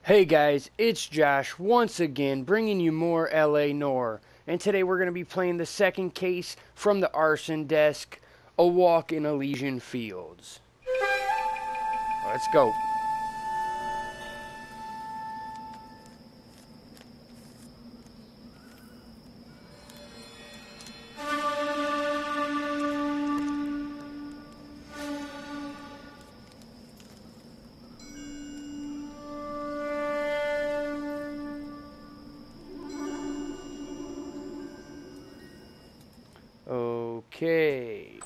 Hey guys, it's Josh once again bringing you more LA Noire, and today we're going to be playing the second case from the Arson Desk, A Walk in Elysian Fields. Let's go. Okay.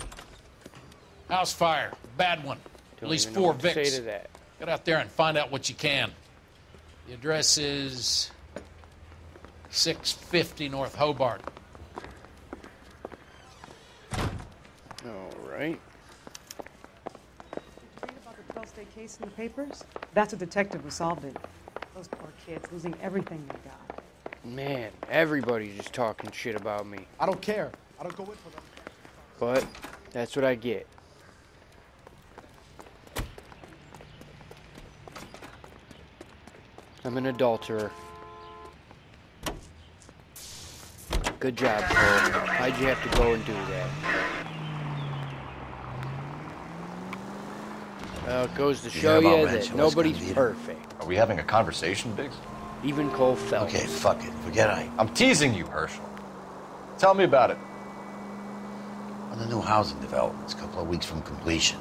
House fire. Bad one. At least 4 Vicks. Say to that. Get out there and find out what you can. The address is 650 North Hobart. All right. Did you read about the 12-state case in the papers? That's a detective who solved it. Those poor kids losing everything they got. Man, everybody's just talking shit about me. I don't care. I don't go in for them. But that's what I get. I'm an adulterer. Good job, Cole. Why'd you have to go and do that? Well, it goes to show you that Rancho, nobody's perfect. Are we having a conversation, Biggs? Even Cole felt Okay, fuck it. Forget I. I'm teasing you, Hershel. Tell me about it. On the new housing developments, a couple of weeks from completion.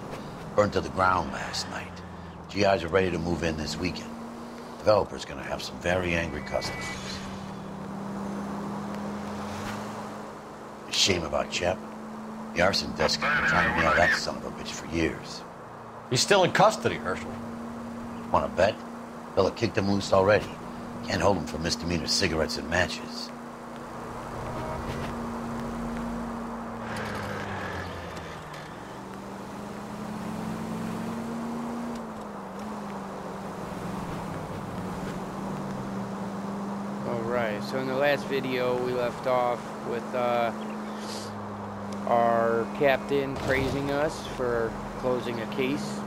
Burned to the ground last night. GIs are ready to move in this weekend. Developer's gonna have some very angry customers. A shame about Chapman. The Arson Desk has been trying to nail that son of a bitch for years. He's still in custody, Hershel. Wanna bet? Fella kicked him loose already. Can't hold him for misdemeanor cigarettes and matches. Alright, so in the last video we left off with our captain praising us for closing a case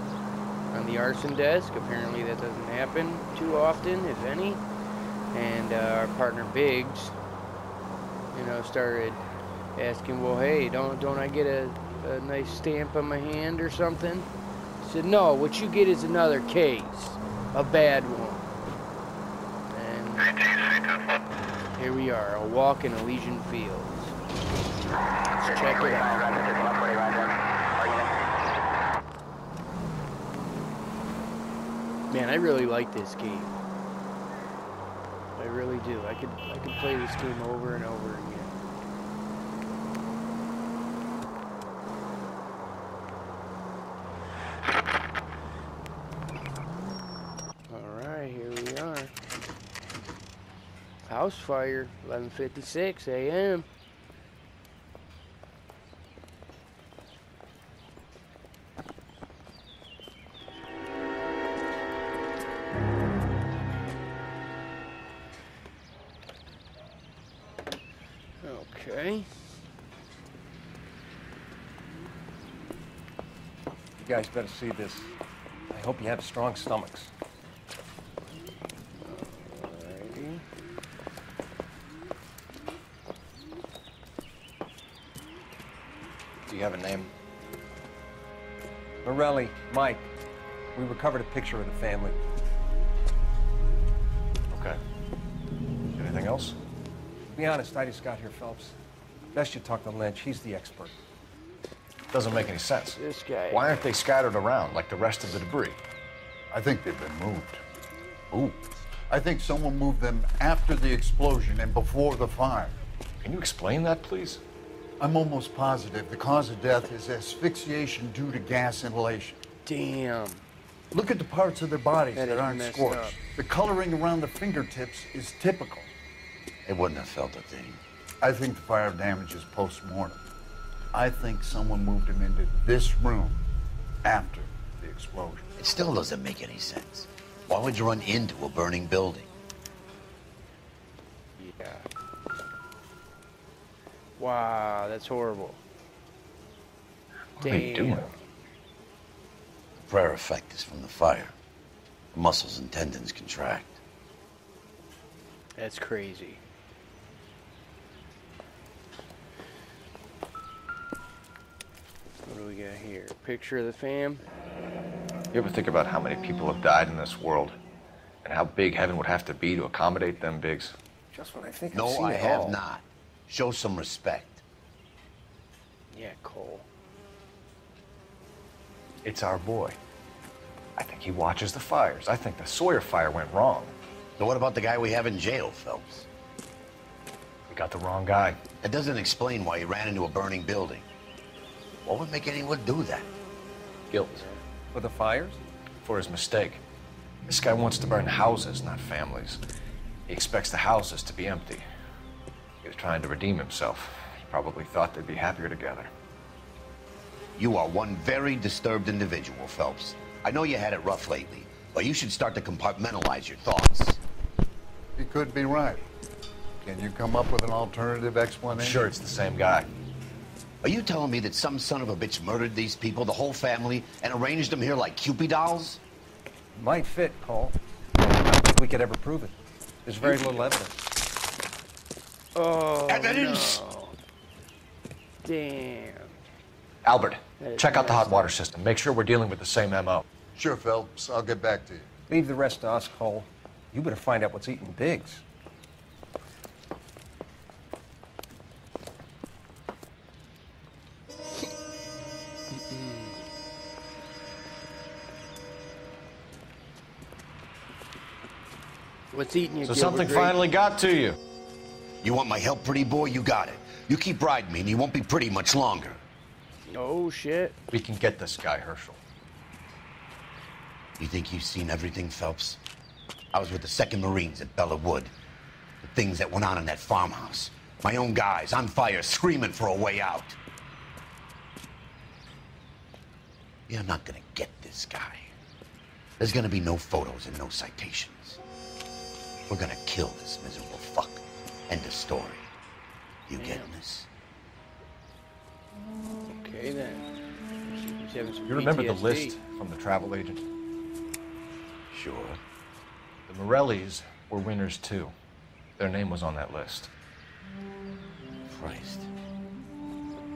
on the Arson Desk. Apparently that doesn't happen too often, if any. And our partner Biggs, started asking, well, hey, don't I get a nice stamp on my hand or something? He said, no, what you get is another case, a bad one. And here we are, A Walk in Elysian Fields. Let's check it out. Man, I really like this game. I really do. I could play this game over and over again. Alright, here we are. House fire, 11:56 a.m. Okay. You guys better see this. I hope you have strong stomachs. Alrighty. Do you have a name? Morelli, Mike. We recovered a picture of the family. Okay. Anything else? To be honest, I just got here, Phelps. Best you talk to Lynch. He's the expert. Doesn't make any sense. This guy. Why aren't they scattered around like the rest of the debris? I think they've been moved. Ooh. I think someone moved them after the explosion and before the fire. Can you explain that, please? I'm almost positive the cause of death is asphyxiation due to gas inhalation. Damn. Look at the parts of their bodies That that is aren't messed scorched. up. The coloring around the fingertips is typical. They wouldn't have felt a thing. I think the fire damage is post-mortem. I think someone moved him into this room after the explosion. It still doesn't make any sense. Why would you run into a burning building? Yeah. Wow, that's horrible. What are they doing? The prayer effect is from the fire. The muscles and tendons contract. That's crazy. What do we got here? Picture of the fam? You ever think about how many people have died in this world? And how big heaven would have to be to accommodate them bigs? Just when I think I've No, seen I it have all. not. Show some respect. Yeah, Cole. It's our boy. I think he watches the fires. I think the Sawyer fire went wrong. So what about the guy we have in jail, Phelps? We got the wrong guy. That doesn't explain why he ran into a burning building. What would make anyone do that? Guilt. For the fires? For his mistake. This guy wants to burn houses, not families. He expects the houses to be empty. He was trying to redeem himself. He probably thought they'd be happier together. You are one very disturbed individual, Phelps. I know you had it rough lately, but you should start to compartmentalize your thoughts. He could be right. Can you come up with an alternative I'm explanation? sure it's the same guy. Are you telling me that some son of a bitch murdered these people, the whole family, and arranged them here like Cupid dolls? Might fit, Cole. I don't think we could ever prove it. There's very little evidence. Oh, Evidence! no. Damn. Albert, That is check out the hot messed water system. Make sure we're dealing with the same MO. Sure, Phelps. I'll get back to you. Leave the rest to us, Cole. You better find out what's eating Biggs. What's eating you, So Gilbert something Grape? finally got to you. You want my help, pretty boy? You got it. You keep riding me, and you won't be pretty much longer. Oh, shit. We can get this guy, Hershel. You think you've seen everything, Phelps? I was with the 2nd Marines at Bella Wood. The things that went on in that farmhouse. My own guys on fire, screaming for a way out. You're not gonna get this guy. There's gonna be no photos and no citations. We're gonna kill this miserable fuck. End of story. You getting this? Okay, then. He's having some You remember the PTSD. list from the travel agent? Sure. The Morellis were winners too. Their name was on that list. Christ.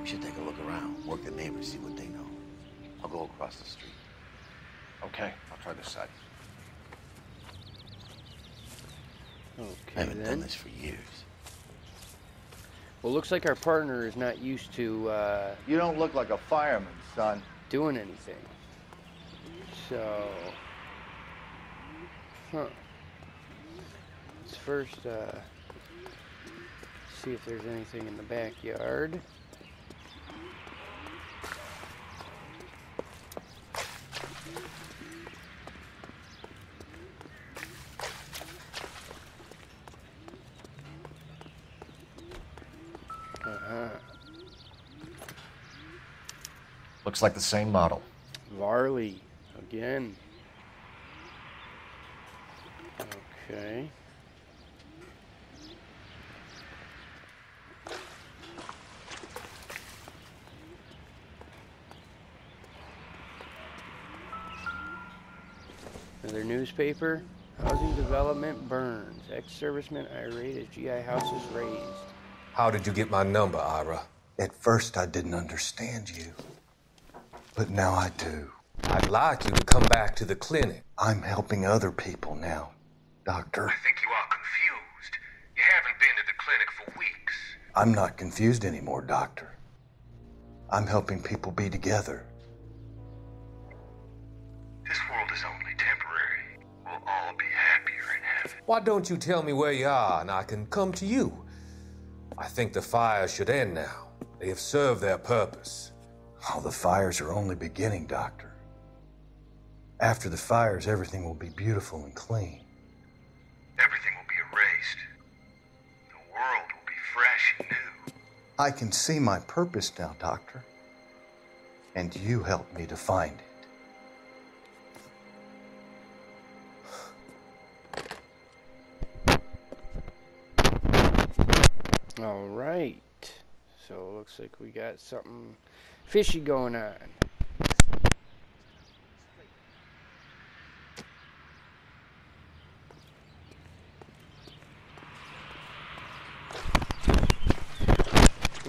We should take a look around, work the neighbors, see what they know. I'll go across the street. Okay, I'll try this side. I Okay, haven't then. done this for years. Well, looks like our partner is not used to You don't look like a fireman, son. doing anything. So, let's first see if there's anything in the backyard. Looks like the same model. Varley again. Okay. Another newspaper. Housing development burns. Ex-servicemen irate as GI house is raised. How did you get my number, Ira? At first, I didn't understand you. But now I do. I'd like you to come back to the clinic. I'm helping other people now, Doctor. I think you are confused. You haven't been to the clinic for weeks. I'm not confused anymore, Doctor. I'm helping people be together. This world is only temporary. We'll all be happier in heaven. Why don't you tell me where you are and I can come to you? I think the fire should end now. They have served their purpose. Oh, the fires are only beginning, Doctor. After the fires, everything will be beautiful and clean. Everything will be erased. The world will be fresh and new. I can see my purpose now, Doctor. And you helped me to find it. All right. So it looks like we got something fishy going on.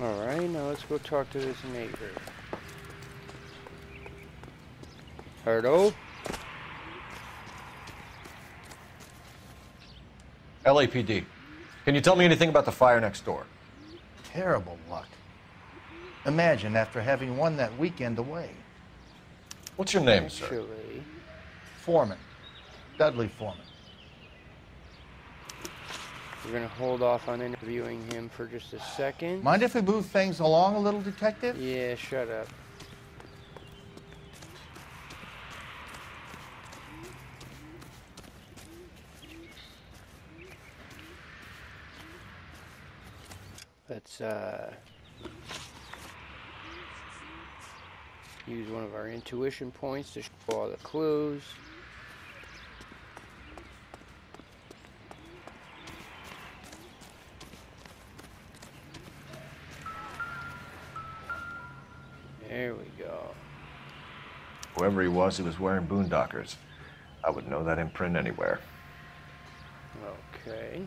Alright, now let's go talk to this neighbor. Hershel? LAPD. Can you tell me anything about the fire next door? Terrible luck. Imagine after having won that weekend away. What's your name, sir? Actually, Foreman. Dudley Foreman. we're gonna hold off on interviewing him for just a second. Mind if we move things along a little, Detective? Yeah, shut up. Let's use one of our intuition points to show all the clues. There we go. Whoever he was wearing boondockers. I would know that imprint anywhere. Okay.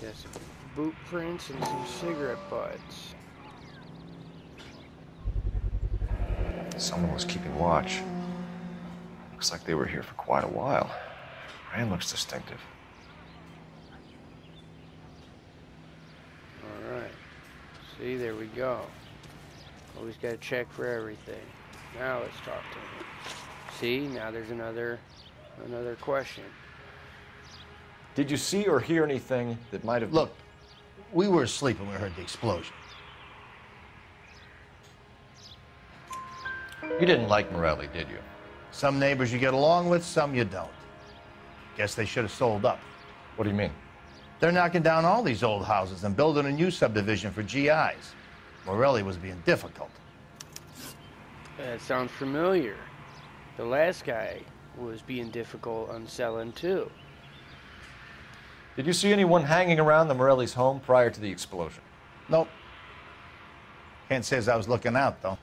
Got some boot prints and some cigarette butts. Someone was keeping watch. Looks like they were here for quite a while. Rain looks distinctive. Alright. See, there we go. Always got to check for everything. Now let's talk to him. See, now there's another question. Did you see or hear anything that might have... Look, we were asleep when we heard the explosion. You didn't like Morelli, did you? Some neighbors you get along with, some you don't. Guess they should have sold up. What do you mean? They're knocking down all these old houses and building a new subdivision for GIs. Morelli was being difficult. That sounds familiar. The last guy was being difficult on selling too. Did you see anyone hanging around the Morelli's home prior to the explosion? Nope. Can't say as I was looking out, though.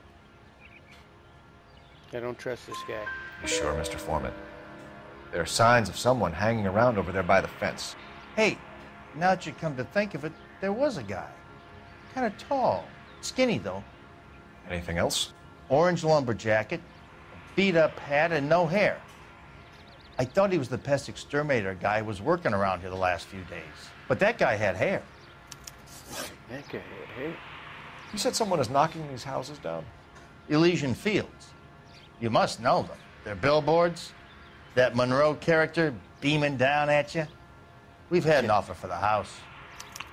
I don't trust this guy. You sure, Mr. Foreman? There are signs of someone hanging around over there by the fence. Hey, now that you come to think of it, there was a guy. Kind of tall. Skinny, though. Anything else? Orange lumber jacket, a beat-up hat, and no hair. I thought he was the pest exterminator guy who was working around here the last few days. But that guy had hair. That guy had hair. You said someone is knocking these houses down? Elysian Fields. You must know them. They're billboards. That Munroe character beaming down at you. We've had an offer for the house.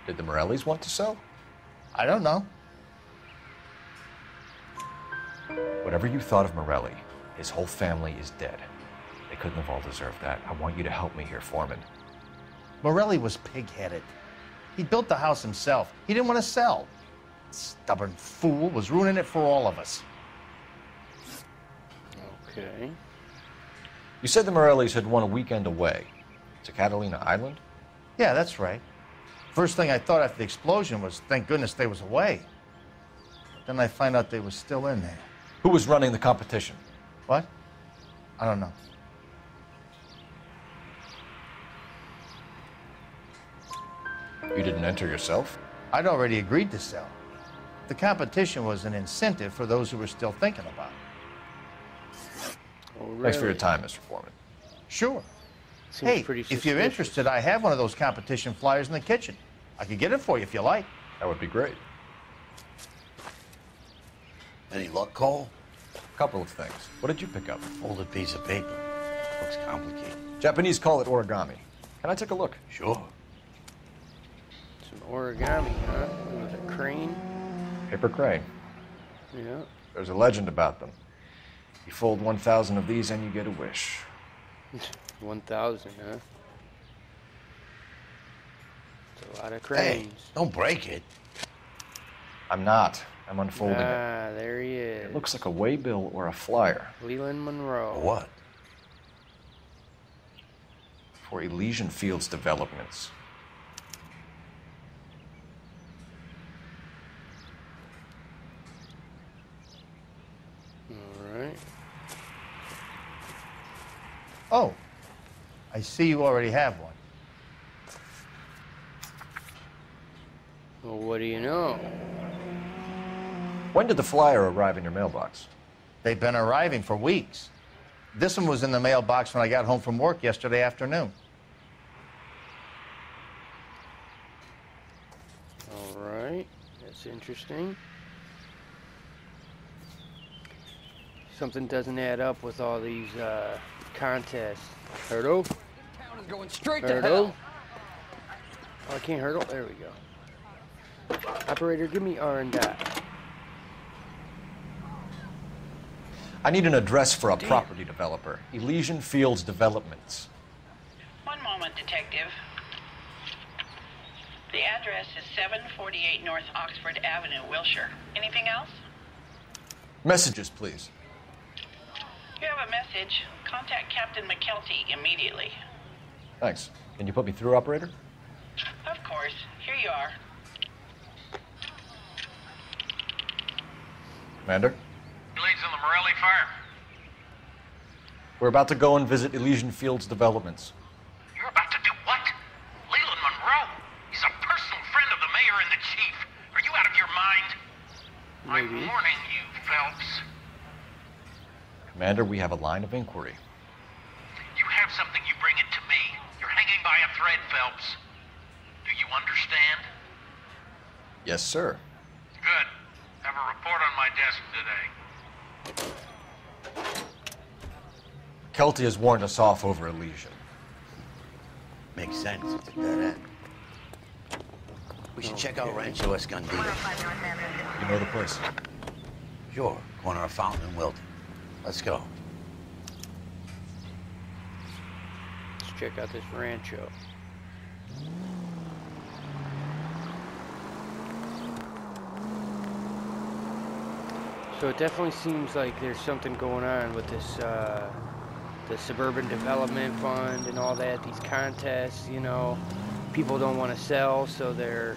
Did the Morellis want to sell? I don't know. Whatever you thought of Morelli, his whole family is dead. They couldn't have all deserved that. I want you to help me here, Foreman. Morelli was pig-headed. He built the house himself. He didn't want to sell. Stubborn fool was ruining it for all of us. Okay. You said the Morellis had won a weekend away to Catalina Island? Yeah, that's right. First thing I thought after the explosion was, thank goodness they was away. Then I find out they was still in there. Who was running the competition? What? I don't know. You didn't enter yourself? I'd already agreed to sell. The competition was an incentive for those who were still thinking about it. Oh, really? Thanks for your time, Mr. Foreman. Sure. Seems Hey, pretty if you're suspicious. interested, I have one of those competition flyers in the kitchen. I could get it for you if you like. That would be great. Any luck, Cole? A couple of things. What did you pick up? Folded piece of paper. Looks complicated. Japanese call it origami. Can I take a look? Sure. Some origami, huh? With a crane. Paper crane. Yeah. There's a legend about them. You fold 1,000 of these and you get a wish. 1,000, huh? It's a lot of Hey, cranes. don't break it. I'm not. I'm unfolding it. Ah, there he is. It looks like a waybill or a flyer Leland Munroe. What? for Elysian Fields developments. All right. Oh, I see you already have one. Well, what do you know? When did the flyer arrive in your mailbox? They've been arriving for weeks. This one was in the mailbox when I got home from work yesterday afternoon. All right, that's interesting. Something doesn't add up with all these contests. Hurdle? Town is going straight to Hurdle? hell. Oh, I can't hurdle? There we go. Operator, give me R and dot. I need an address for a property developer. Elysian Fields Developments. One moment, Detective. The address is 748 North Oxford Avenue, Wilshire. Anything else? Messages, please. You have a message. Contact Captain McKelty immediately. Thanks. Can you put me through, operator? Of course. Here you are. Commander? Leads on the Morelli fire. We're about to go and visit Elysian Fields Developments. You're about to do what? Leland Munroe? He's a personal friend of the mayor and the chief. Are you out of your mind? I'm warning you, Phelps. Commander, we have a line of inquiry. You have something, you bring it to me. You're hanging by a thread, Phelps. Do you understand? Yes, sir. Good. Have a report on my desk today. Kelty has warned us off over Elysian. Makes sense. It's a dead end. We should check out Rancho Escondido. You know the place? Sure. Corner of Fountain and Wilton. Let's go. Let's check out this Rancho. So it definitely seems like there's something going on with this, the Suburban Development Fund and all that, these contests, you know. People don't want to sell, so they're,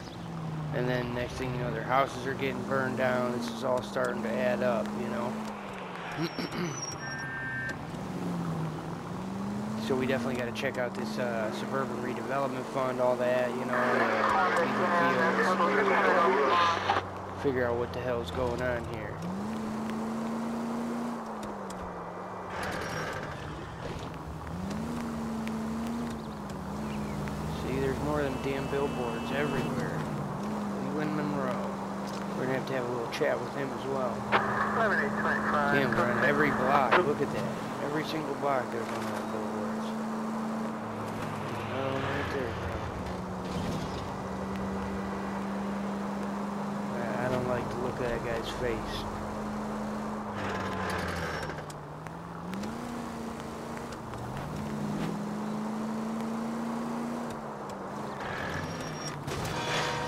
and then next thing you know, their houses are getting burned down. This is all starting to add up, you know. So we definitely got to check out this Suburban Redevelopment Fund, all that, you know, Elysian Fields. Figure out what the hell's going on here. See, there's more of them damn billboards everywhere. Leland Munroe. We're gonna have a little chat with him as well. Damn, we're on every block. Look at that. Every single block there's one of those billboards. Oh, right there, bro. I don't like to look at that guy's face.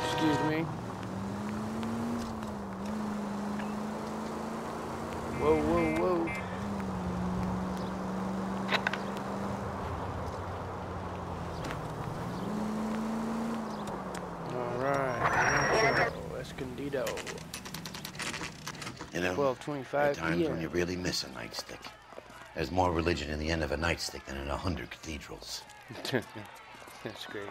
Excuse me. Whoa, whoa, whoa. Alright, Escondido. You know, 12:25 there are times p.m. when you really miss a nightstick. There's more religion in the end of a nightstick than in 100 cathedrals. That's great.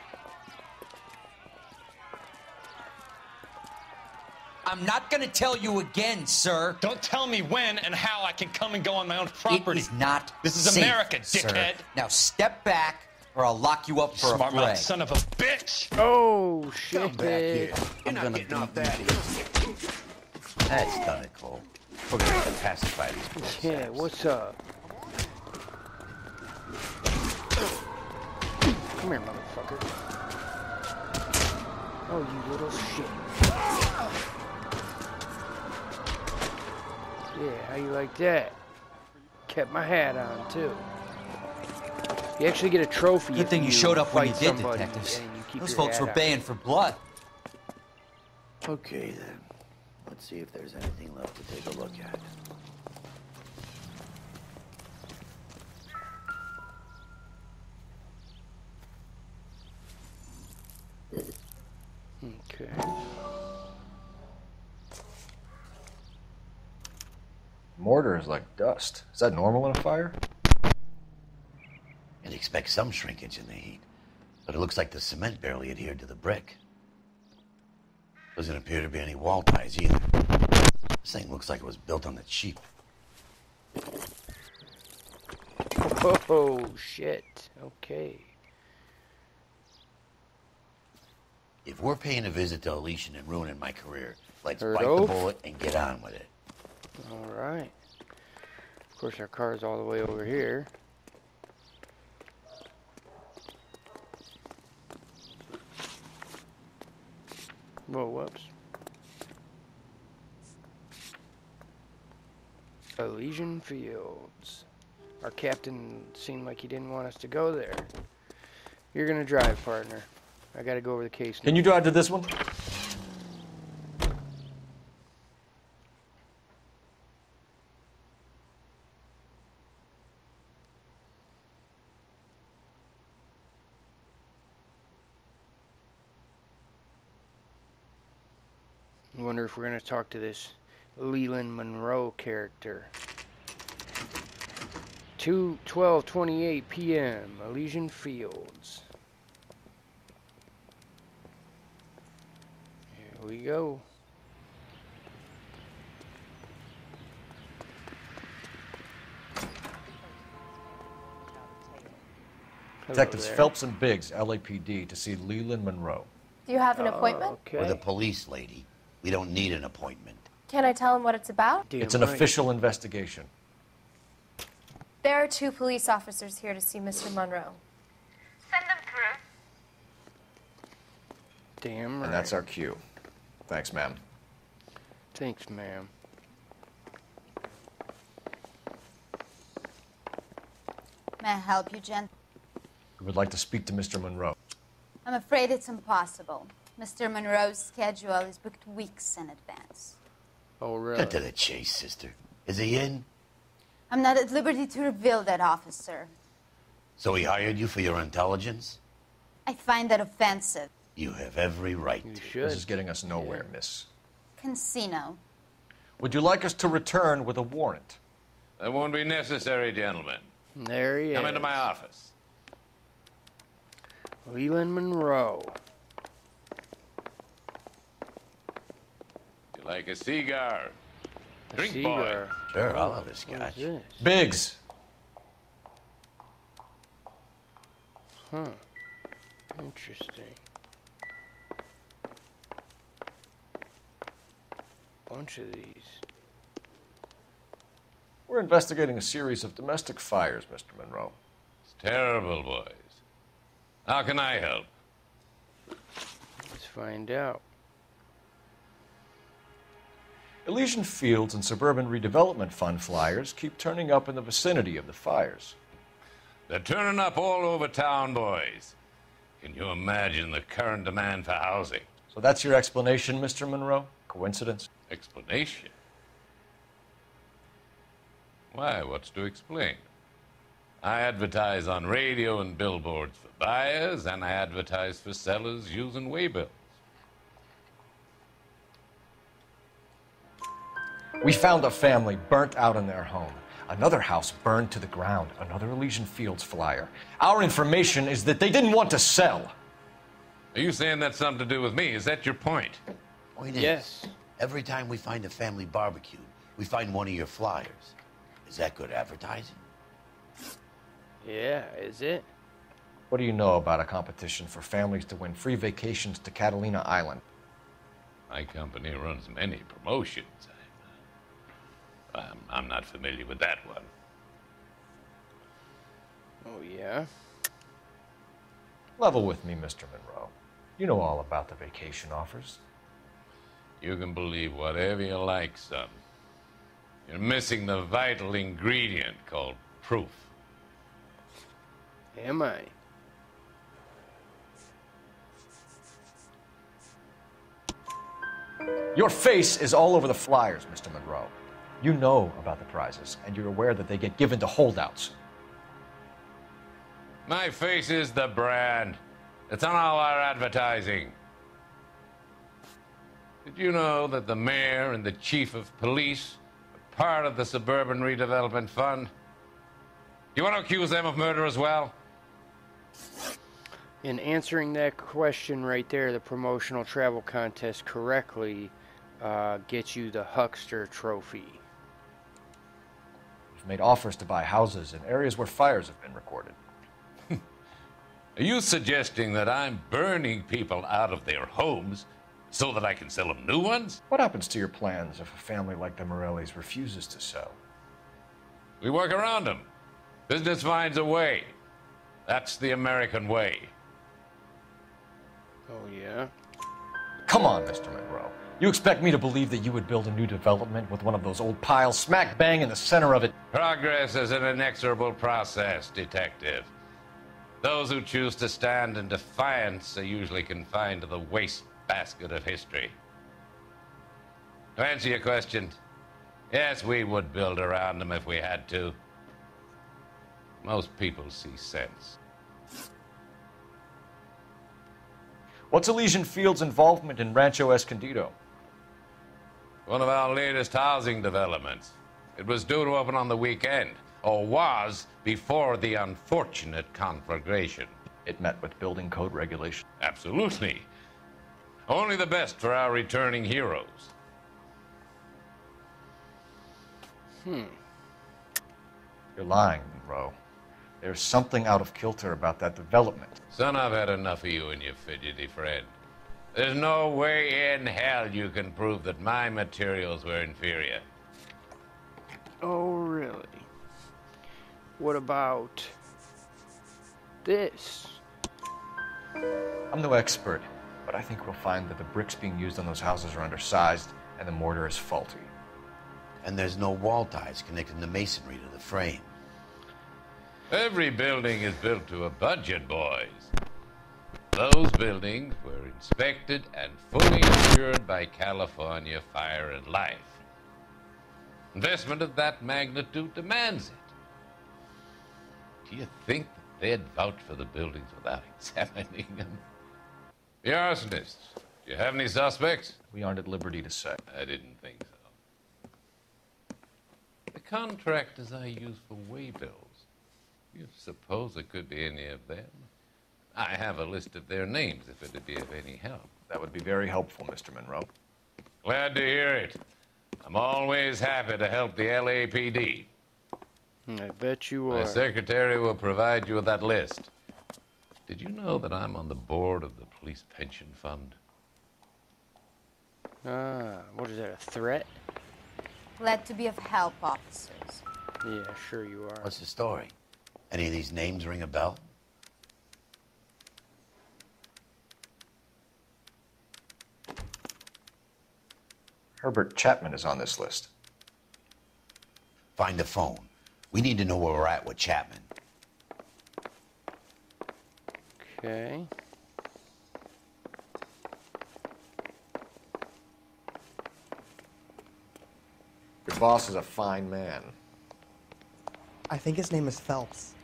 I'm not gonna tell you again, sir. Don't tell me when and how I can come and go on my own property. It is not This is safe, America, sir. dickhead. Now step back, or I'll lock you up for Smart a fray. mouth son of a bitch. Oh, shit. Come back here. You're not getting off that easy. That's done it, Cole. We're gonna have to pacify these poor Yeah, saps. what's up? Come here, motherfucker. Oh, you little shit. Yeah, how you like that? Kept my hat on, too. You actually get a trophy. Good if thing you showed up when you fight did, somebody detectives. and you keep Those your folks hat were on. baying for blood. Okay, then. Let's see if there's anything left to take a look at. Okay. Mortar is like dust. Is that normal in a fire? You'd expect some shrinkage in the heat, but it looks like the cement barely adhered to the brick. Doesn't appear to be any wall ties either. This thing looks like it was built on the cheap. Oh, shit. Okay. If we're paying a visit to Elysian and ruining my career, let's Heard bite oath. the bullet and get on with it. All right. Of course, our car's all the way over here. Whoa, whoops. Elysian Fields. Our captain seemed like he didn't want us to go there. You're gonna drive, partner. I gotta go over the case now. Can you drive to this one? I wonder if we're gonna talk to this Leland Munroe character. 12:28 p.m. Elysian Fields. Here we go. Detectives there. Phelps and Biggs, LAPD, to see Leland Munroe. Do you have an appointment? Okay. We're the police, lady. We don't need an appointment. Can I tell him what it's about? It's an official investigation. There are 2 police officers here to see Mr. Munroe. Send them through. Damn right. And that's our cue. Thanks, ma'am. Thanks, ma'am. May I help you, gent? We would like to speak to Mr. Munroe. I'm afraid it's impossible. Mr. Monroe's schedule is booked weeks in advance. Oh, really? Cut to the chase, sister. Is he in? I'm not at liberty to reveal that, officer. So he hired you for your intelligence? I find that offensive. You have every right to. This is getting us nowhere, miss. Casino. Would you like us to return with a warrant? That won't be necessary, gentlemen. There he is. Come into my office. Leland Munroe. You like a cigar? Drink, cigar. boy. Sure, I'll have a scotch. Biggs. Huh. Interesting. Bunch of these. We're investigating a series of domestic fires, Mr. Munroe. It's terrible, boys. How can I help? Let's find out. Elysian Fields and Suburban Redevelopment Fund flyers keep turning up in the vicinity of the fires. They're turning up all over town, boys. Can you imagine the current demand for housing? So that's your explanation, Mr. Munroe? Coincidence? Explanation? Why, what's to explain? I advertise on radio and billboards for buyers, and I advertise for sellers using waybills. We found a family burnt out in their home. Another house burned to the ground. Another Elysian Fields flyer. Our information is that they didn't want to sell. Are you saying that's something to do with me? Is that your point? Point is, Yes. every time we find a family barbecue, we find one of your flyers. Is that good advertising? Yeah, is it? What do you know about a competition for families to win free vacations to Catalina Island? My company runs many promotions. I'm not familiar with that one. Oh, yeah? Level with me, Mr. Munroe. You know all about the vacation offers. You can believe whatever you like, son. You're missing the vital ingredient called proof. Am I? Your face is all over the flyers, Mr. Munroe. You know about the prizes, and you're aware that they get given to holdouts. My face is the brand. It's on all our advertising. Did you know that the mayor and the chief of police are part of the Suburban Redevelopment Fund? Do you want to accuse them of murder as well? In answering that question right there, the promotional travel contest correctly gets you the Huckster Trophy. We've made offers to buy houses in areas where fires have been recorded. Are you suggesting that I'm burning people out of their homes so that I can sell them new ones? What happens to your plans if a family like the Morellis refuses to sell? We work around them. Business finds a way. That's the American way. Oh, yeah? Come on, Mr. Munroe. You expect me to believe that you would build a new development with one of those old piles smack bang in the center of it? Progress is an inexorable process, Detective. Those who choose to stand in defiance are usually confined to the wastebasket of history. To answer your question, yes, we would build around them if we had to. Most people see sense. What's Elysian Fields' involvement in Rancho Escondido? One of our latest housing developments. It was due to open on the weekend, or was before the unfortunate conflagration. It met with building code regulations. Absolutely. Only the best for our returning heroes. You're lying, Munroe. There's something out of kilter about that development. Son, I've had enough of you and your fidgety friend. There's no way in hell you can prove that my materials were inferior. Oh, really? What about this? I'm no expert, but I think we'll find that the bricks being used on those houses are undersized and the mortar is faulty. And there's no wall ties connecting the masonry to the frame. Every building is built to a budget, boys. Those buildings were inspected and fully insured by California Fire and Life. Investment of that magnitude demands it. Do you think that they'd vouch for the buildings without examining them? The arsonists, do you have any suspects? We aren't at liberty to say. I didn't think so. The contractors I use for waybills, you suppose it could be any of them? I have a list of their names if it'd be of any help. That would be very helpful, Mr. Munroe. Glad to hear it. I'm always happy to help the LAPD. I bet you are. My secretary will provide you with that list. Did you know that I'm on the board of the police pension fund? What is that, a threat? Glad to be of help, officers. Yeah, sure you are. What's the story? Any of these names ring a bell? Herbert Chapman is on this list. Find the phone. We need to know where we're at with Chapman. Okay. Your boss is a fine man. I think his name is Phelps.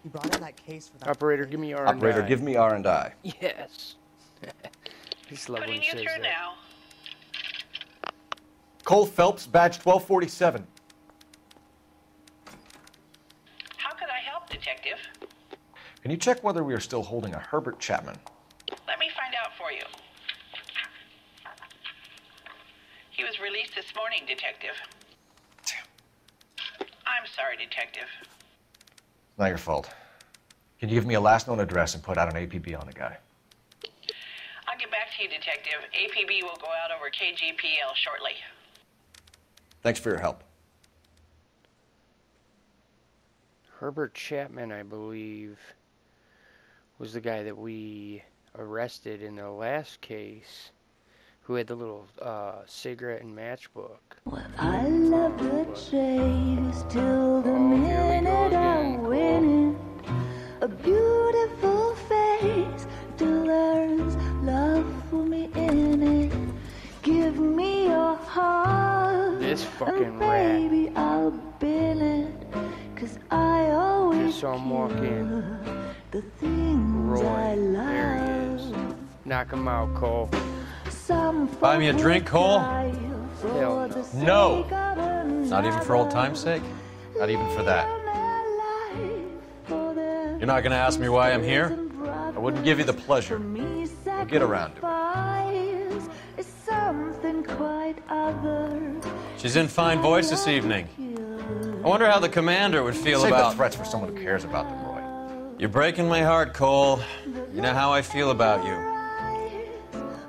He brought in that case for that. Operator, give me R&I. Operator, give me R&I. Yes. Just love when he says that. Now. Cole Phelps, badge 1247. How could I help, Detective? Can you check whether we are still holding a Herbert Chapman? Let me find out for you. He was released this morning, Detective. Damn. I'm sorry, Detective. It's not your fault. Can you give me a last known address and put out an APB on the guy? I'll get back to you, Detective. APB will go out over KGPL shortly. Thanks for your help. Herbert Chapman, I believe, was the guy that we arrested in the last case, who had the little cigarette and matchbook. I love the chase till the minute I'm winning. A beautiful face till there's love for me in it. Give me your heart. This fucking baby, I'll bill it. 'Cause I always just saw him walk in. The things I love. There he is. Knock him out, Cole. Buy me a drink, Cole? Hell no. Not even for old time's sake? Not even for that. You're not gonna ask me why I'm here? I wouldn't give you the pleasure. We'll get around to it. Is something quite other. She's in fine voice this evening. I wonder how the commander would feel Save about... the threats for someone who cares about them, Roy. You're breaking my heart, Cole. You know how I feel about you.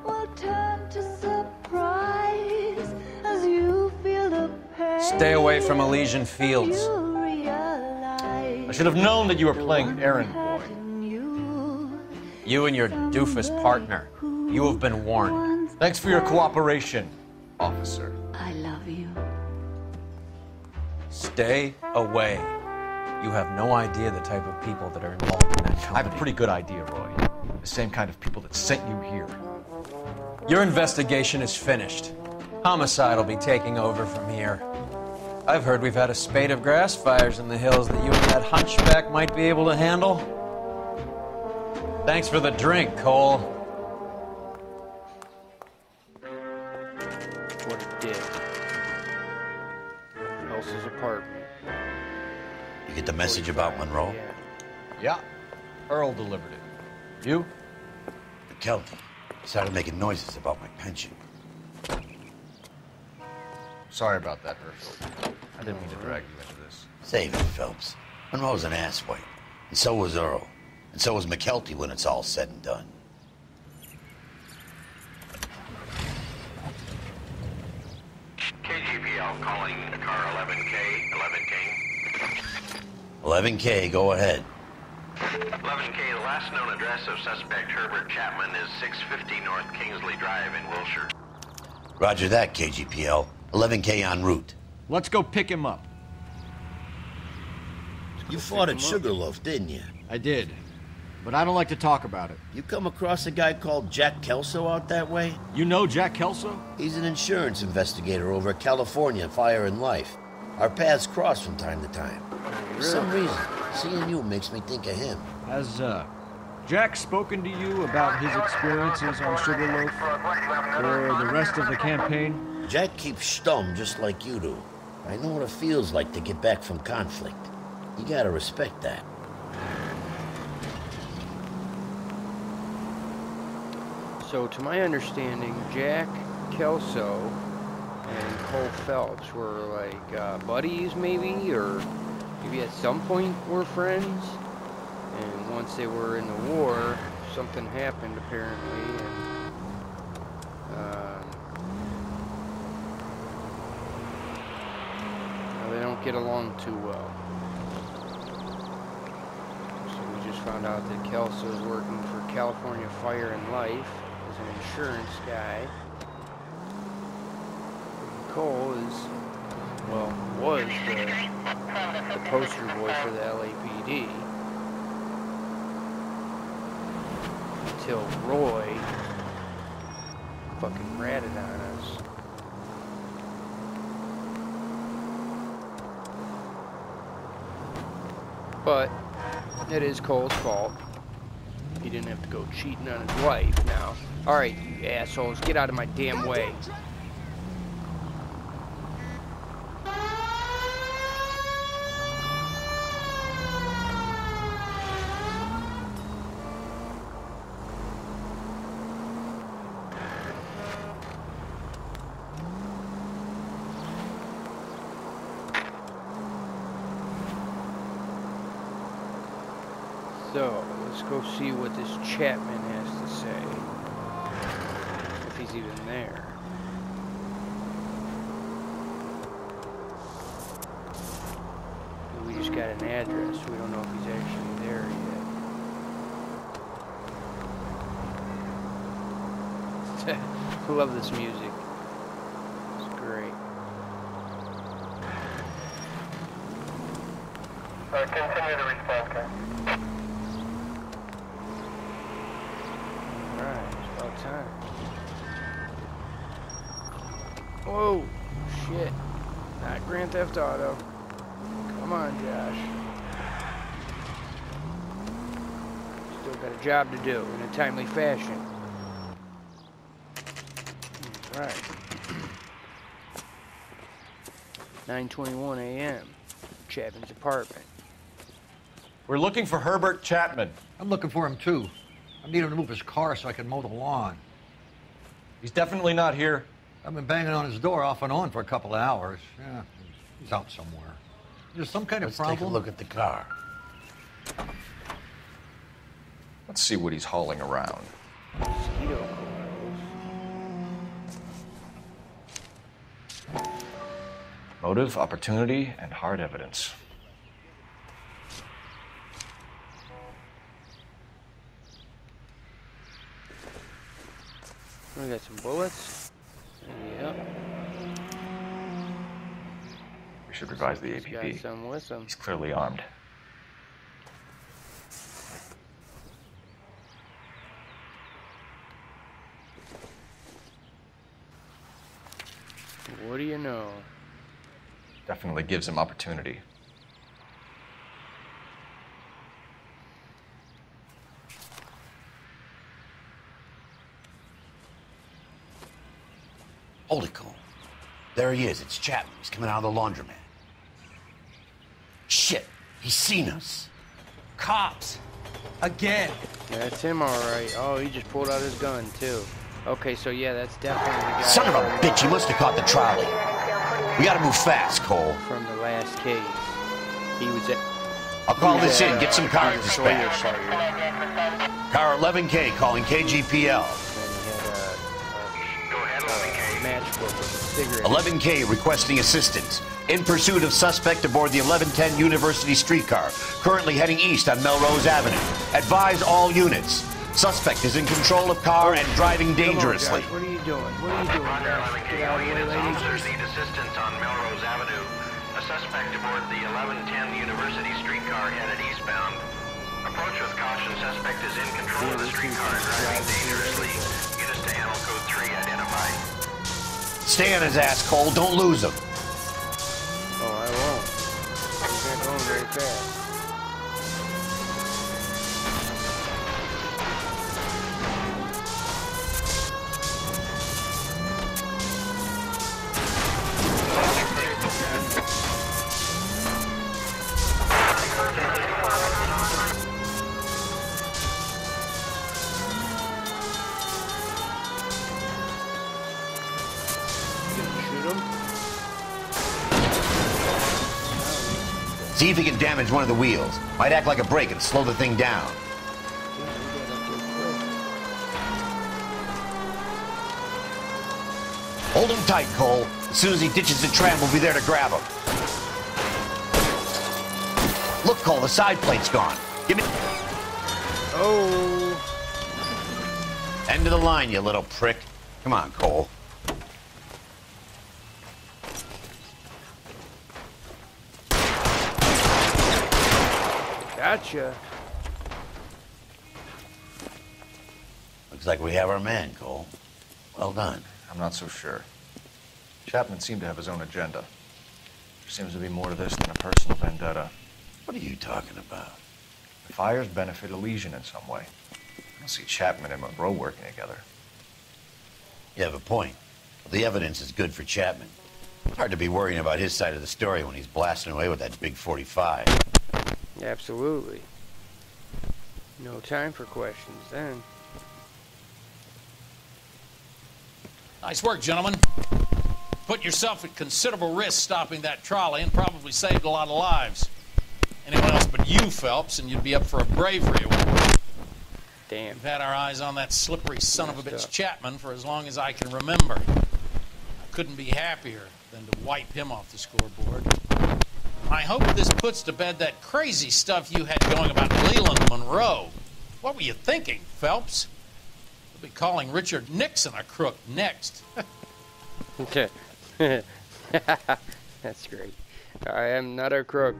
Will turn to surprise as you feel the pain. Stay away from Elysian Fields. I should have known that you were playing errand boy. You and your doofus partner. You have been warned. Thanks for your cooperation, officer. I love you. Stay away. You have no idea the type of people that are involved in that company. I have a pretty good idea, Roy. The same kind of people that sent you here. Your investigation is finished. Homicide will be taking over from here. I've heard we've had a spate of grass fires in the hills that you and that hunchback might be able to handle. Thanks for the drink, Cole. What a dick. Elsa's apartment. You get the message about Munroe? Yeah. Earl delivered it. You? McKelty started making noises about my pension. Sorry about that, Hershel. I didn't mean to drag you into this. Save it, Phelps. Munroe's an asswipe. And so was Earl. And so was McKelty when it's all said and done. KGPL calling car 11K, 11K, go ahead. 11K, the last known address of suspect Herbert Chapman is 650 North Kingsley Drive in Wilshire. Roger that, KGPL. 11K en route. Let's go pick him up. You fought at Sugarloaf, didn't you? I did. But I don't like to talk about it. You come across a guy called Jack Kelso out that way? You know Jack Kelso? He's an insurance investigator over at California Fire and Life. Our paths cross from time to time. For some reason, seeing you makes me think of him. Has, Jack spoken to you about his experiences on Sugarloaf? Or the rest of the campaign? Jack keeps stum just like you do. I know what it feels like to get back from conflict. You gotta respect that. So, to my understanding, Jack, Kelso, and Cole Phelps were like buddies, maybe, or maybe at some point were friends. And once they were in the war, something happened apparently, and they don't get along too well. So we just found out that Kelso is working for California Fire and Life as an insurance guy. Cole is, well, was the poster boy for the LAPD until Roy fucking ratted on us. But it is Cole's fault. He didn't have to go cheating on his wife now. Alright, you assholes, get out of my damn way. So, let's go see what this Chapman has to say. If he's even there. We just got an address. We don't know if he's actually there yet. I love this music. It's great. Continue the response, okay? Time. Whoa, shit. Not Grand Theft Auto. Come on, Josh. Still got a job to do in a timely fashion. That's right. 9:21 a.m. Chapman's apartment. We're looking for Herbert Chapman. I'm looking for him too. I need him to move his car so I can mow the lawn. He's definitely not here. I've been banging on his door off and on for a couple of hours. Yeah, he's out somewhere. There's some kind of problem. Let's take a look at the car. Let's see what he's hauling around. Motive, opportunity, and hard evidence. We got some bullets. Yep. We should revise the He's APB. got some with him. He's clearly armed. What do you know? Definitely gives him opportunity. Hold it, Cole. There he is. It's Chapman. He's coming out of the laundromat. Shit. He's seen us. Cops. Again. That's him, all right. Oh, he just pulled out his gun, too. Okay, so yeah, that's definitely the guy. Son of a bitch. He must have caught the trolley. We gotta move fast, Cole. From the last case. He was at... I'll call this in. Get some cars dispatched. Car 11K calling KGPL. 11K requesting assistance. In pursuit of suspect aboard the 1110 University streetcar, currently heading east on Melrose Avenue. Advise all units. Suspect is in control of car and driving dangerously. What are you doing? What are you doing? Get out of the way, lady. Officers need assistance on Melrose Avenue. A suspect aboard the 1110 University streetcar headed eastbound. Approach with caution. Suspect is in control of the streetcar and driving dangerously. Units to Animal Code 3 identified. Stay on his ass, Cole. Don't lose him. Oh, I won't. He's not going very fast. See if he can damage one of the wheels. Might act like a brake and slow the thing down. Hold him tight, Cole. As soon as he ditches the tram, we'll be there to grab him. Look, Cole, the side plate's gone. Give me... Oh. End of the line, you little prick. Come on, Cole. Gotcha. Looks like we have our man, Cole. Well done. I'm not so sure. Chapman seemed to have his own agenda. There seems to be more to this than a personal vendetta. What are you talking about? The fires benefit Elysian in some way. I don't see Chapman and Munroe working together. You have a point. Well, the evidence is good for Chapman. It's hard to be worrying about his side of the story when he's blasting away with that big 45. Absolutely. No time for questions then. Nice work, gentlemen. Put yourself at considerable risk stopping that trolley and probably saved a lot of lives. Anyone else but you, Phelps, and you'd be up for a bravery award. Damn. We've had our eyes on that slippery son of a bitch Chapman for as long as I can remember. I couldn't be happier than to wipe him off the scoreboard. I hope this puts to bed that crazy stuff you had going about Leland Munroe. What were you thinking, Phelps? We'll be calling Richard Nixon a crook next. That's great. I am not a crook.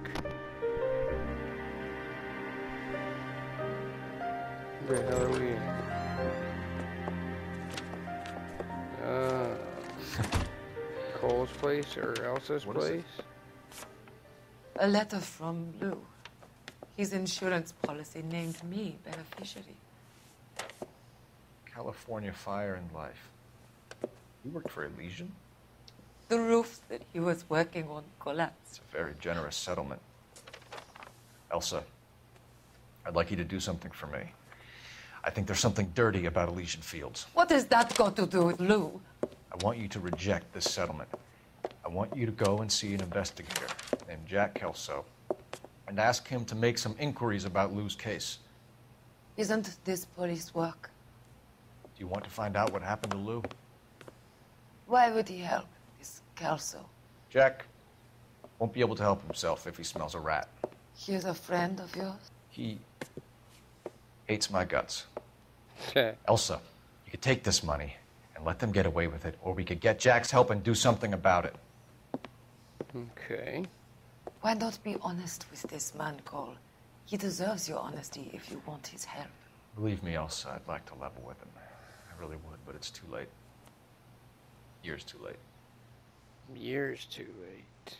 Where the hell are we? Cole's place or Elsa's place? A letter from Lou. His insurance policy named me beneficiary. California Fire and Life. You worked for Elysian? The roof that he was working on collapsed. It's a very generous settlement. Elsa, I'd like you to do something for me. I think there's something dirty about Elysian Fields. What has that got to do with Lou? I want you to reject this settlement. I want you to go and see an investigator named Jack Kelso and ask him to make some inquiries about Lou's case. Isn't this police work? Do you want to find out what happened to Lou? Why would he help this Kelso? Jack won't be able to help himself if he smells a rat. He's a friend of yours? He hates my guts. Okay. Elsa, you could take this money and let them get away with it, or we could get Jack's help and do something about it. Okay. Why not be honest with this man, Cole? He deserves your honesty if you want his help. Believe me, Elsa, I'd like to level with him. I really would, but it's too late. Years too late. Years too late.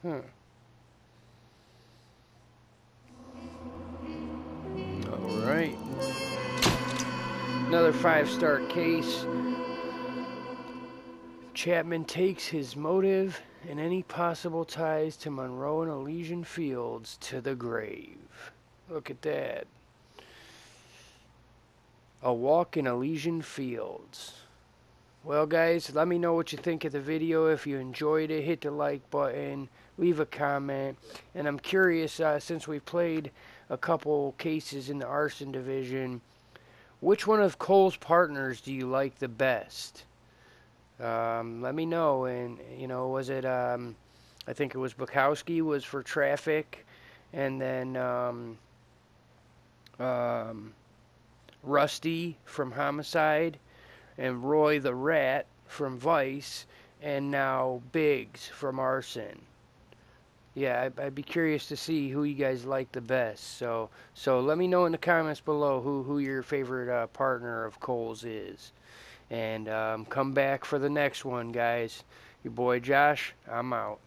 Huh. All right. Another 5-star case. Chapman takes his motive and any possible ties to Munroe and Elysian Fields to the grave. Look at that. A walk in Elysian Fields. Well, guys, let me know what you think of the video. If you enjoyed it, hit the like button, leave a comment. And I'm curious, since we've played a couple cases in the arson division, which one of Cole's partners do you like the best? Let me know. And, you know, was it, I think it was Bukowski was for traffic, and then Rusty from homicide, and Roy the Rat from Vice, and now Biggs from arson. Yeah, I'd be curious to see who you guys like the best. So let me know in the comments below who your favorite partner of Cole's is. And come back for the next one, guys. Your boy Josh, I'm out.